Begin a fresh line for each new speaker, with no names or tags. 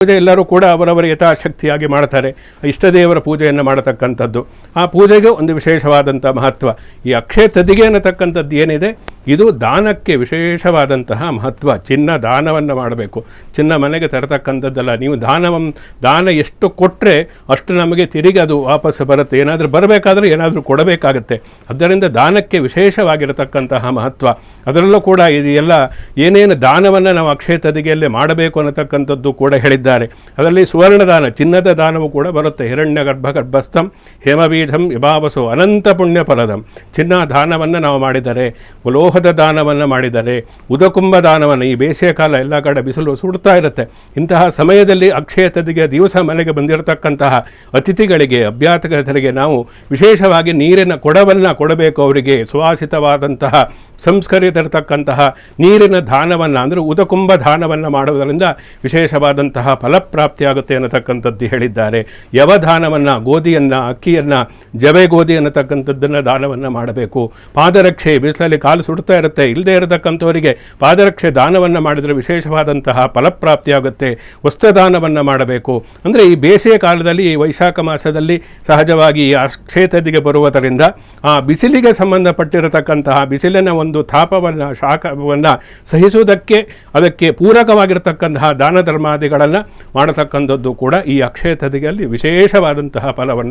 ಪೂಜೆ ಎಲ್ಲರೂ ಕೂಡ ಅವರವರ ಯಥಾಶಕ್ತಿಯಾಗಿ ಮಾಡ್ತಾರೆ. ಇಷ್ಟದೇವರ ಪೂಜೆಯನ್ನು ಮಾಡತಕ್ಕಂಥದ್ದು, ಆ ಪೂಜೆಗೆ ಒಂದು ವಿಶೇಷವಾದಂಥ ಮಹತ್ವ. ಈ ಅಕ್ಷಯ ತದಿಗೆ ಅನ್ನತಕ್ಕಂಥದ್ದು ಏನಿದೆ, ಇದು ದಾನಕ್ಕೆ ವಿಶೇಷವಾದಂತಹ ಮಹತ್ವ. ಚಿನ್ನ ದಾನವನ್ನು ಮಾಡಬೇಕು, ಚಿನ್ನ ಮನೆಗೆ ತರತಕ್ಕಂಥದ್ದಲ್ಲ. ನೀವು ದಾನ ಎಷ್ಟು ಕೊಟ್ಟರೆ ಅಷ್ಟು ನಮಗೆ ತಿರುಗಿ ಅದು ವಾಪಸ್ ಬರುತ್ತೆ. ಏನಾದರೂ ಬರಬೇಕಾದ್ರೆ ಏನಾದರೂ ಕೊಡಬೇಕಾಗತ್ತೆ. ಆದ್ದರಿಂದ ದಾನಕ್ಕೆ ವಿಶೇಷವಾಗಿರತಕ್ಕಂತಹ ಮಹತ್ವ. ಅದರಲ್ಲೂ ಕೂಡ ಇದು ಎಲ್ಲ ಏನೇನು ದಾನವನ್ನು ನಾವು ಅಕ್ಷಯ ತದಿಗೆಯಲ್ಲೇ ಮಾಡಬೇಕು ಅನ್ನತಕ್ಕಂಥದ್ದು ಕೂಡ ಹೇಳಿದ್ದಾರೆ. ಅದರಲ್ಲಿ ಸುವರ್ಣದಾನ, ಚಿನ್ನದ ದಾನವೂ ಕೂಡ ಬರುತ್ತೆ. ಹಿರಣ್ಯ ಗರ್ಭಸ್ಥಂ ಹೇಮಬೀಜಂ ವಿಭಾವಸೋ ಅನಂತ ಪುಣ್ಯ ಫಲದಂ. ಚಿನ್ನ ದಾನವನ್ನು ನಾವು ಮಾಡಿದರೆ, ಲೋಹದ ದಾನವನ್ನು ಮಾಡಿದರೆ, ಉದಕುಂಭ ದಾನವನ್ನು, ಈ ಬೇಸಿಗೆ ಕಾಲ ಎಲ್ಲ ಕಡೆ ಬಿಸಿಲು ಸುಡ್ತಾ ಇರುತ್ತೆ. ಇಂತಹ ಸಮಯದಲ್ಲಿ ಅಕ್ಷಯ ತದಿಗೆ ದಿವಸ ಮನೆಗೆ ಬಂದಿರತಕ್ಕಂತಹ ಅತಿಥಿಗಳಿಗೆ, ಅಭ್ಯಾಗತರಿಗೆ ನಾವು ವಿಶೇಷವಾಗಿ ನೀರಿನ ಕೊಡವನ್ನು ಕೊಡಬೇಕು. ಅವರಿಗೆ ಸುವಾಸಿತವಾದಂತಹ ಸಂಸ್ಕರಿಸಿರತಕ್ಕಂತಹ ನೀರಿನ ದಾನವನ್ನು, ಅಂದರೆ ಉದಕುಂಭ ದಾನವನ್ನು ಮಾಡುವುದರಿಂದ ವಿಶೇಷವಾದಂತಹ ಫಲಪ್ರಾಪ್ತಿಯಾಗುತ್ತೆ ಅನ್ನತಕ್ಕಂಥದ್ದು ಹೇಳಿದ್ದಾರೆ. ಯವದಾನವನ್ನು, ಗೋಧಿಯನ್ನು, ಅಕ್ಕಿಯನ್ನು, ಜವೆ ಗೋಧಿ ಅನ್ನತಕ್ಕಂಥದ್ದನ್ನು ದಾನವನ್ನು ಮಾಡಬೇಕು. ಪಾದರಕ್ಷೆ, ಬಿಸಿಲಲ್ಲಿ ಕಾಲು ಸುಡ್ತಾ ಇರುತ್ತೆ, ಇಲ್ಲದೇ ಇರತಕ್ಕಂಥವರಿಗೆ ಪಾದರಕ್ಷೆ ದಾನವನ್ನು ಮಾಡಿದರೆ ವಿಶೇಷವಾದಂತಹ ಫಲಪ್ರಾಪ್ತಿಯಾಗುತ್ತೆ. ವಸ್ತ್ರದಾನವನ್ನು ಮಾಡಬೇಕು. ಅಂದರೆ ಈ ಬೇಸಿಗೆ ಕಾಲದಲ್ಲಿ, ಈ ವೈಶಾಖ ಮಾಸದಲ್ಲಿ ಸಹಜವಾಗಿ ಈ ಅಕ್ಷಯ ತದಿಗೆ ಬರುವುದರಿಂದ ಆ ಬಿಸಿಲಿಗೆ ಸಂಬಂಧಪಟ್ಟಿರತಕ್ಕಂತಹ ಬಿಸಿಲಿನ ಒಂದು ತಾಪವನ್ನು, ಶಾಖವನ್ನು ಸಹಿಸುವುದಕ್ಕೆ ಅದಕ್ಕೆ ಪೂರಕವಾಗಿರತಕ್ಕಂತಹ ದಾನ ಧರ್ಮಾದಿಗಳನ್ನು ಮಾಡತಕ್ಕಂಥದ್ದು ಕೂಡ ಈ ಅಕ್ಷಯ ತದಿಗೆಯಲ್ಲಿ ವಿಶೇಷವಾದಂತಹ ಫಲವನ್ನು